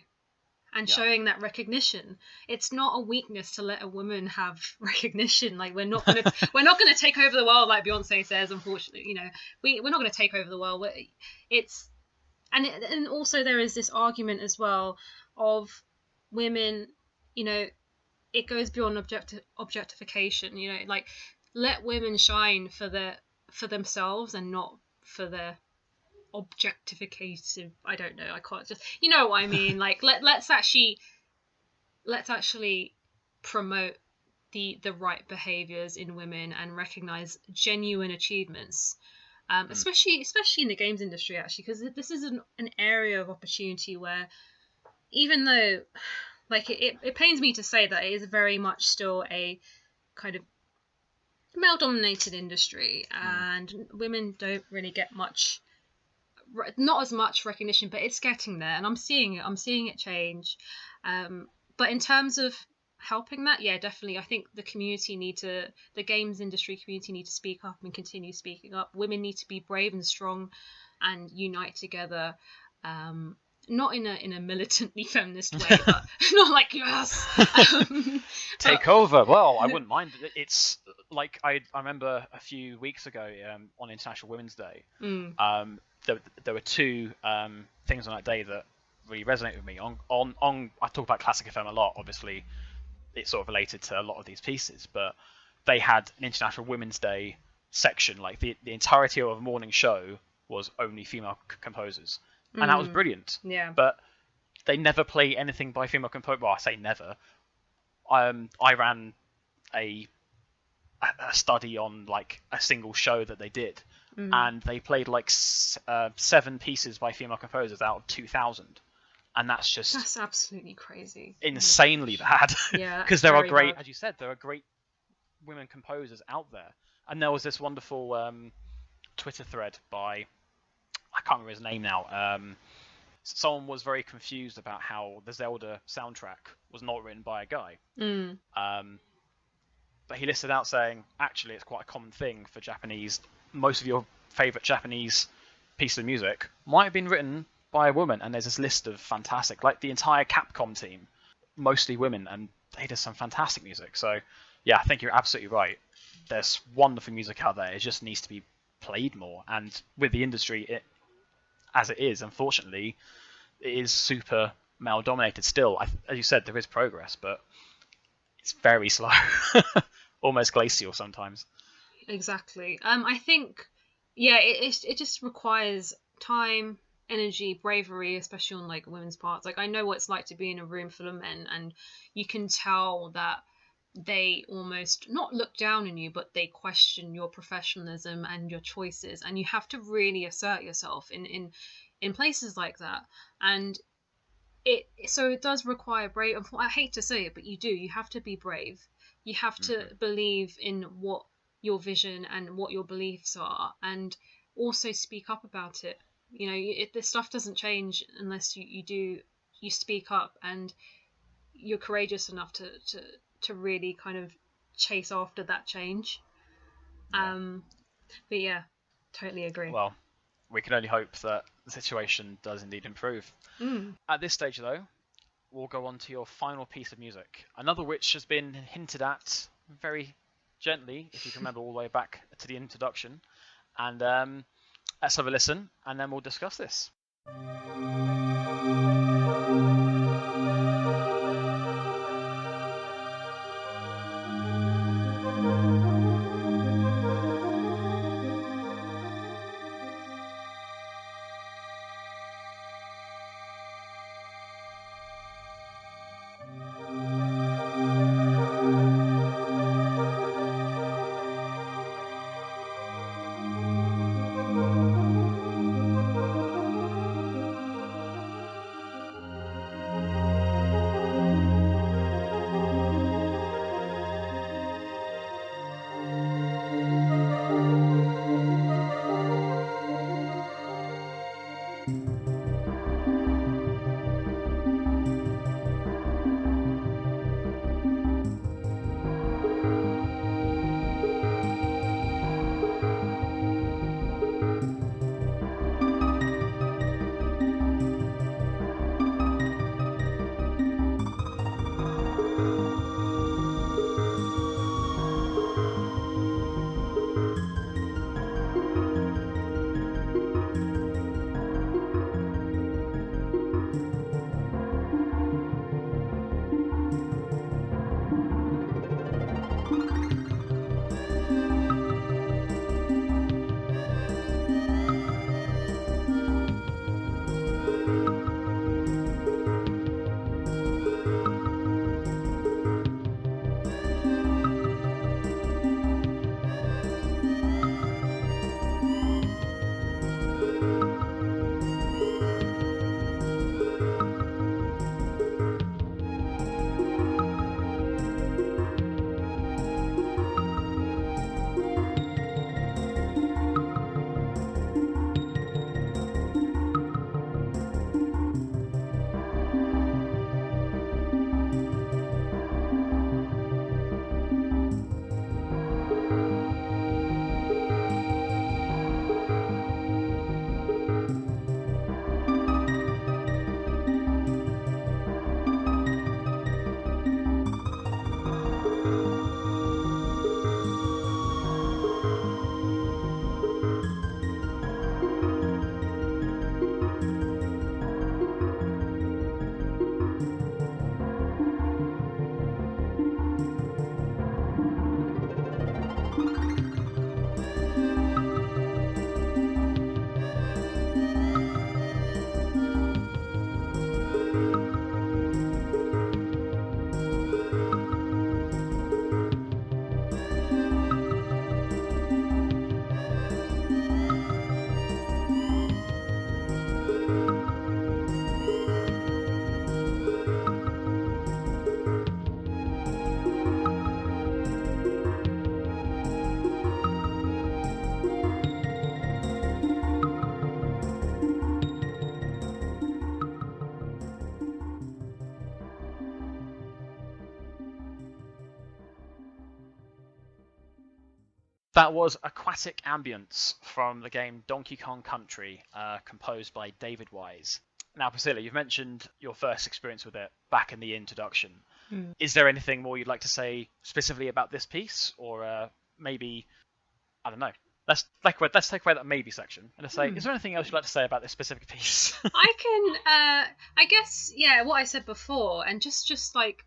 and showing that recognition. It's not a weakness to let a woman have recognition. Like, we're not gonna take over the world, like Beyonce says. Unfortunately, we're not gonna take over the world. And also there is this argument as well of women. It goes beyond objectification. Like, let women shine for themselves and not for their objectification. I don't know, I can't just, what I mean. Like, let's actually promote the right behaviors in women and recognize genuine achievements, especially in the games industry, actually, because this is an area of opportunity where, even though, like, it pains me to say that it is very much still a kind of male-dominated industry, and women don't really get not as much recognition, but it's getting there, and I'm seeing it change. But in terms of helping that, yeah, definitely, I think the games industry community need to speak up and continue speaking up. Women need to be brave and strong and unite together. Not in a militantly feminist way, but not like, yes, take over. Well, I wouldn't mind. It's like, I remember a few weeks ago on International Women's Day, there were two things on that day that really resonated with me. On I talk about Classic FM a lot. Obviously, it's sort of related to a lot of these pieces, but they had an International Women's Day section. Like, the entirety of a morning show was only female composers. And that was brilliant. Yeah. But they never play anything by female composers. Well, I say never. I ran a study on, like, a single show that they did, and they played like 7 pieces by female composers out of 2,000, and that's absolutely crazy, insanely bad. Yeah, because there are great, as you said, there are great women composers out there, and there was this wonderful Twitter thread by, I can't remember his name now. Someone was very confused about how the Zelda soundtrack was not written by a guy. But he listed out saying, actually, it's quite a common thing for Japanese. Most of your favorite Japanese pieces of music might have been written by a woman. And there's this list of fantastic, like the entire Capcom team, mostly women, and they did some fantastic music. So, yeah, I think you're absolutely right. There's wonderful music out there. It just needs to be played more. And with the industry, as it is, unfortunately, it is super male dominated still. As you said, there is progress, but it's very slow. Almost glacial sometimes. Exactly. I think, yeah, it just requires time energy, bravery, especially on like women's parts. Like I know what it's like to be in a room full of men, and you can tell that they almost not look down on you, but they question your professionalism and your choices, and you have to really assert yourself in places like that. And it does require brave. I hate to say it, but you have to be brave. You have to believe in what your vision and what your beliefs are, and also speak up about it. This stuff doesn't change unless you speak up, and you're courageous enough to really kind of chase after that change. But yeah, totally agree. Well, we can only hope that the situation does indeed improve. At this stage, though, we'll go on to your final piece of music, another which has been hinted at very gently, if you can remember all the way back to the introduction. And let's have a listen, and then we'll discuss this. That was Aquatic Ambience from the game Donkey Kong Country, composed by David Wise. Now, Prescilla, you've mentioned your first experience with it back in the introduction. Is there anything more you'd like to say specifically about this piece? Or maybe, I don't know, let's take away that maybe section and let's say, is there anything else you'd like to say about this specific piece? I guess, yeah, what I said before, and just like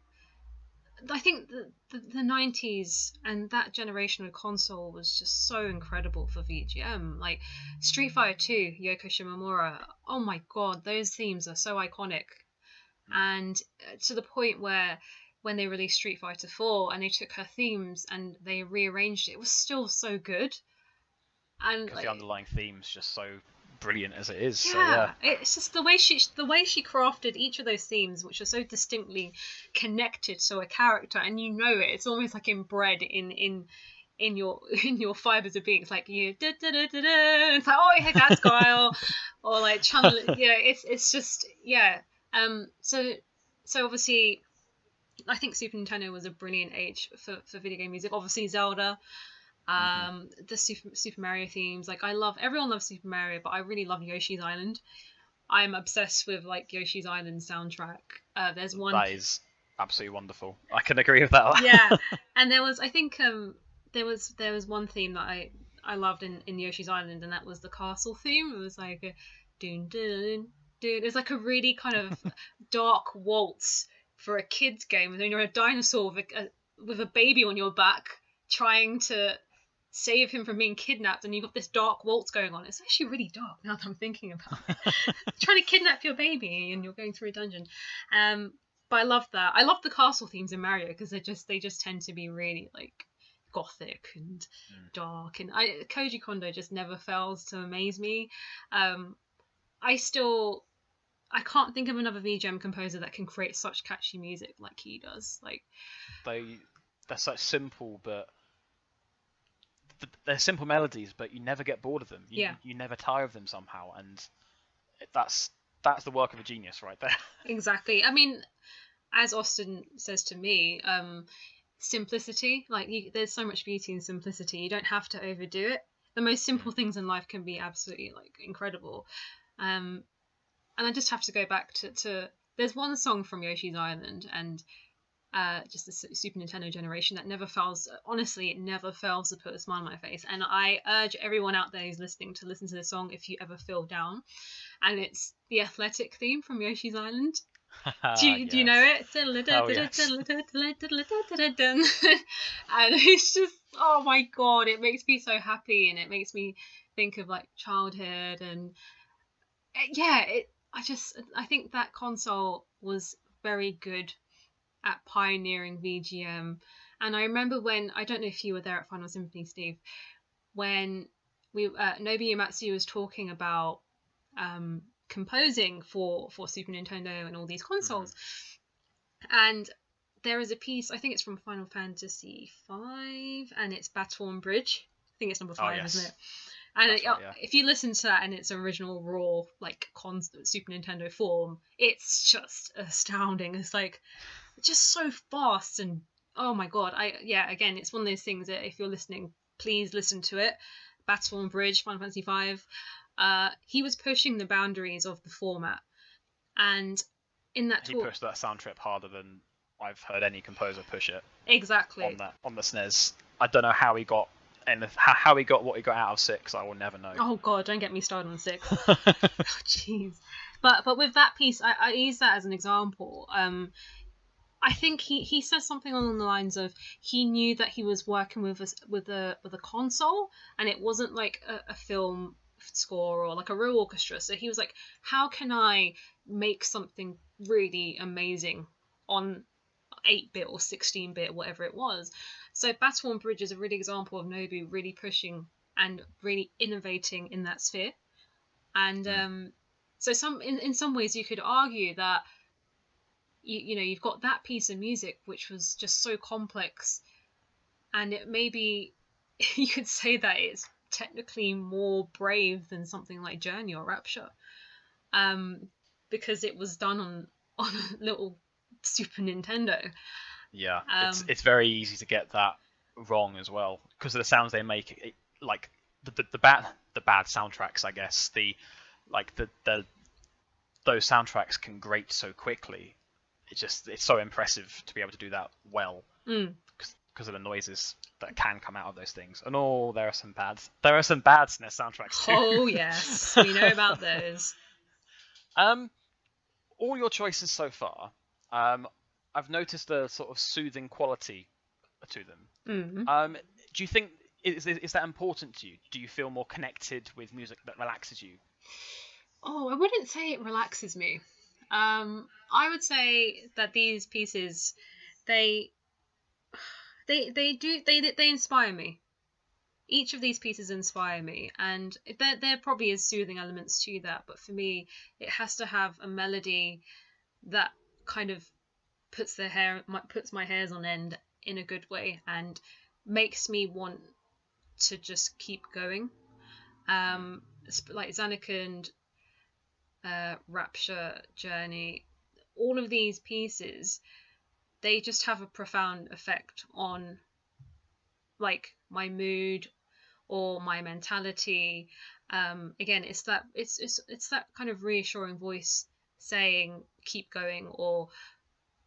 I think the 90s and that generation of console was just so incredible for VGM. Like Street Fighter 2, Yoko Shimomura, oh my god, those themes are so iconic. And to the point where when they released Street Fighter 4 and they took her themes and they rearranged it, it was still so good. And because the underlying theme's just so brilliant as it is. Yeah, so, yeah. It's just the way she crafted each of those themes, which are so distinctly connected to a character, and you know it. It's almost like inbred in your fibers of being. It's like you da, da, da, da, da. It's like, oh yeah, that's Guile, or like Chun. Yeah, it's just so obviously, I think Super Nintendo was a brilliant age for video game music. Obviously Zelda. The Super Mario themes, like everyone loves Super Mario, but I really love Yoshi's Island. I'm obsessed with like Yoshi's Island soundtrack. There's one that is absolutely wonderful. I can agree with that. Yeah, and there was, I think there was one theme that I loved in Yoshi's Island, and that was the castle theme. It was like a dun dun dun. It's like a really kind of dark waltz for a kids game, and then you're a dinosaur with a baby on your back trying to save him from being kidnapped, and you've got this dark waltz going on. It's actually really dark now that I'm thinking about it. Trying to kidnap your baby and you're going through a dungeon. But I love that. I love the castle themes in Mario because they just tend to be really like gothic and dark, and Koji Kondo just never fails to amaze me. I can't think of another VGM composer that can create such catchy music like he does. Like they're such simple, but they're simple melodies, but you never get bored of them. You never tire of them somehow, and that's the work of a genius right there. Exactly. I mean, as Austin says to me, simplicity. Like there's so much beauty in simplicity. You don't have to overdo it. The most simple things in life can be absolutely like incredible. And I just have to go back to there's one song from Yoshi's Island and just the Super Nintendo generation that never fails. Honestly, it never fails to put a smile on my face. And I urge everyone out there who's listening to listen to this song if you ever feel down. And it's the athletic theme from Yoshi's Island. Do you know it? Oh, yes. And it's just, oh my god, it makes me so happy, and it makes me think of like childhood, and I think that console was very good at pioneering VGM. And I remember when, I don't know if you were there at Final Symphony, Steve, when Nobuo Uematsu was talking about composing for Super Nintendo and all these consoles. And there is a piece, I think it's from Final Fantasy V, and it's Battle and Bridge. I think it's number 5, yes. isn't it? And right, yeah. If you listen to that in its original raw, like Super Nintendo form, it's just astounding. It's like just so fast, and oh my god! Again, it's one of those things that if you're listening, please listen to it. Battle and Bridge, Final Fantasy V. He was pushing the boundaries of the format, and in that he pushed that sound trip harder than I've heard any composer push it. Exactly. On the SNES. I don't know how he got. And how he got what he got out of 6, I will never know. Oh god, don't get me started on 6. Oh jeez. But with that piece, I use that as an example. I think he says something along the lines of he knew that he was working with a console, and it wasn't like a film score or like a real orchestra. So he was like, how can I make something really amazing on 8-bit or 16-bit, whatever it was. So Battle and Bridge is a really example of Nobu really pushing and really innovating in that sphere. And so in some ways you could argue that you've got that piece of music which was just so complex, and it maybe you could say that it's technically more brave than something like Journey or Rapture, because it was done on a little Super Nintendo. Yeah, it's very easy to get that wrong as well because of the sounds they make. Like the bad soundtracks, I guess. Those soundtracks can grate so quickly. It's so impressive to be able to do that well because of the noises that can come out of those things. And there are some bad SNES soundtracks too. Oh yes, we know about those. All your choices so far. I've noticed a sort of soothing quality to them. Mm. Do you think is that important to you? Do you feel more connected with music that relaxes you? Oh, I wouldn't say it relaxes me. I would say that these pieces, they they inspire me. Each of these pieces inspire me, and there probably is soothing elements to that. But for me, it has to have a melody that kind of puts my hairs on end in a good way and makes me want to just keep going. Like Zanarkand, Rapture, Journey, all of these pieces, they just have a profound effect on like my mood or my mentality. Again, it's that kind of reassuring voice saying keep going, or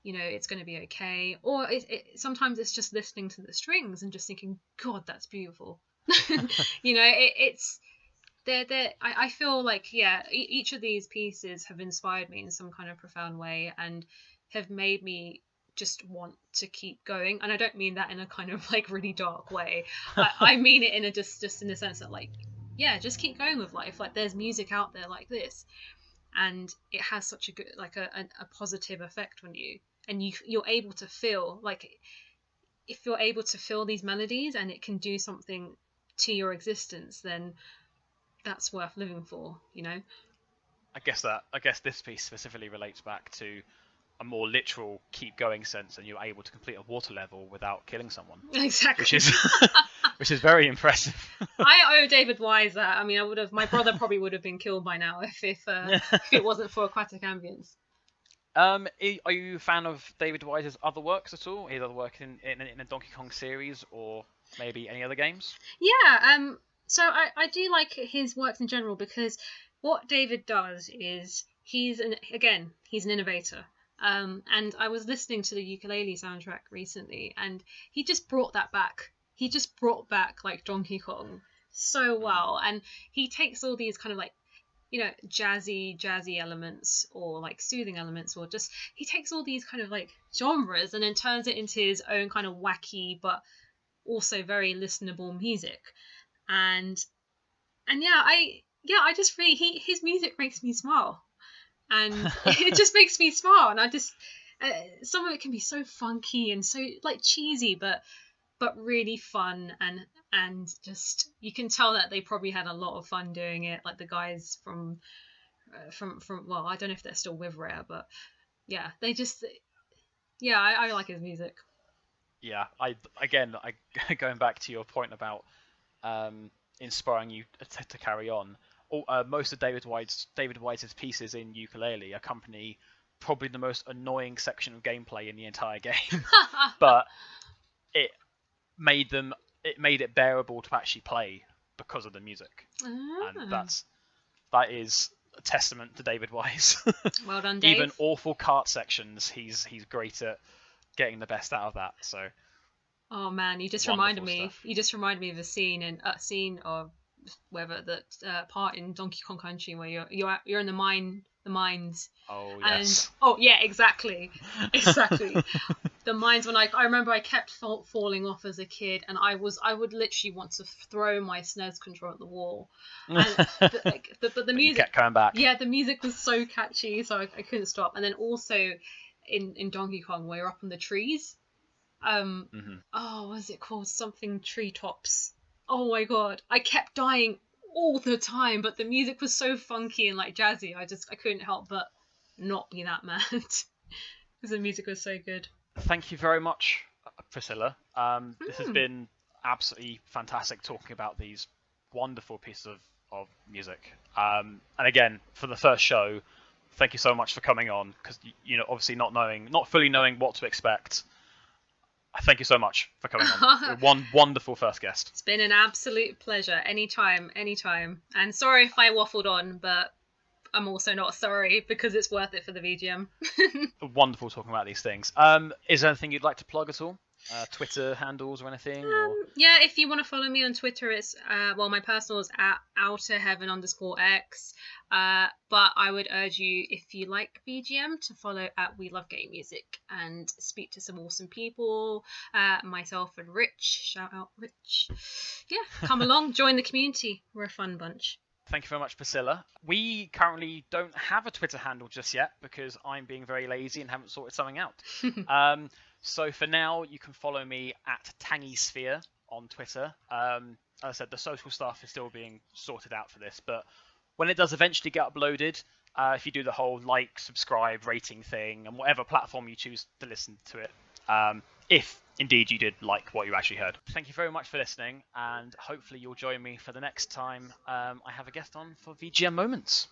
it's going to be okay. Or sometimes it's just listening to the strings and just thinking, God, that's beautiful. It's I feel like, yeah, each of these pieces have inspired me in some kind of profound way and have made me just want to keep going. And I don't mean that in a kind of like really dark way. I mean it in a just in the sense that, like, yeah, just keep going with life. Like, there's music out there like this, and it has such a good, like, a positive effect on you, and you're able to feel like, if you're able to feel these melodies and it can do something to your existence, then that's worth living for. I guess this piece specifically relates back to a more literal keep going sense, and you're able to complete a water level without killing someone. Exactly. Which is very impressive. I owe David Wise that. I mean, my brother probably would have been killed by now if it wasn't for Aquatic Ambience. Are you a fan of David Wise's other works at all? His other work in a Donkey Kong series, or maybe any other games? Yeah. So I do like his works in general, because what David does is he's an innovator. And I was listening to the ukulele soundtrack recently, and he just brought that back. He just brought back like Donkey Kong so well, and he takes all these kind of like, jazzy elements, or like soothing elements, or just he takes all these kind of like genres and then turns it into his own kind of wacky but also very listenable music. And I just really his music makes me smile. And it just makes me smile, and I just some of it can be so funky and so like cheesy, but really fun, and just you can tell that they probably had a lot of fun doing it, like the guys from well, I don't know if they're still with Rare, but yeah, they just I like his music. Yeah, I going back to your point about inspiring you to carry on. Most of David Wise's pieces in ukulele accompany probably the most annoying section of gameplay in the entire game, but it made it bearable to actually play because of the music, and that is a testament to David Wise. Well done, Dave. Even awful kart sections, he's great at getting the best out of that. So, oh man, you just reminded me of a scene of whether that part in Donkey Kong Country where you're in the mines. Oh yes. And oh yeah, exactly. The mines, when I remember I kept falling off as a kid, and I would literally want to throw my SNES controller at the wall. And but the music kept coming back. Yeah, the music was so catchy, so I couldn't stop. And then also in Donkey Kong, where you're up in the trees. Oh, what is it called? Something Treetops. Oh my god, I kept dying all the time, but the music was so funky and like jazzy. I couldn't help but not be that mad because the music was so good. Thank you very much, Prescilla. This has been absolutely fantastic talking about these wonderful pieces of music. And again, for the first show, thank you so much for coming on, because obviously not fully knowing what to expect. Thank you so much for coming on. One wonderful first guest. It's been an absolute pleasure. Anytime. And sorry if I waffled on, but I'm also not sorry, because it's worth it for the VGM. Wonderful talking about these things. Is there anything you'd like to plug at all? Twitter handles or anything? Yeah, if you want to follow me on Twitter, it's my personal is at outerheaven_x. But I would urge you, if you like VGM, to follow at We Love Game Music and speak to some awesome people. Myself and Rich, shout out Rich. Yeah, come along, join the community. We're a fun bunch. Thank you very much, Prescilla. We currently don't have a Twitter handle just yet because I'm being very lazy and haven't sorted something out. So for now, you can follow me at TangySphere on Twitter. As I said, the social stuff is still being sorted out for this, but when it does eventually get uploaded, if you do the whole like, subscribe, rating thing, and whatever platform you choose to listen to it, if indeed you did like what you actually heard. Thank you very much for listening, and hopefully you'll join me for the next time I have a guest on for VGM Moments.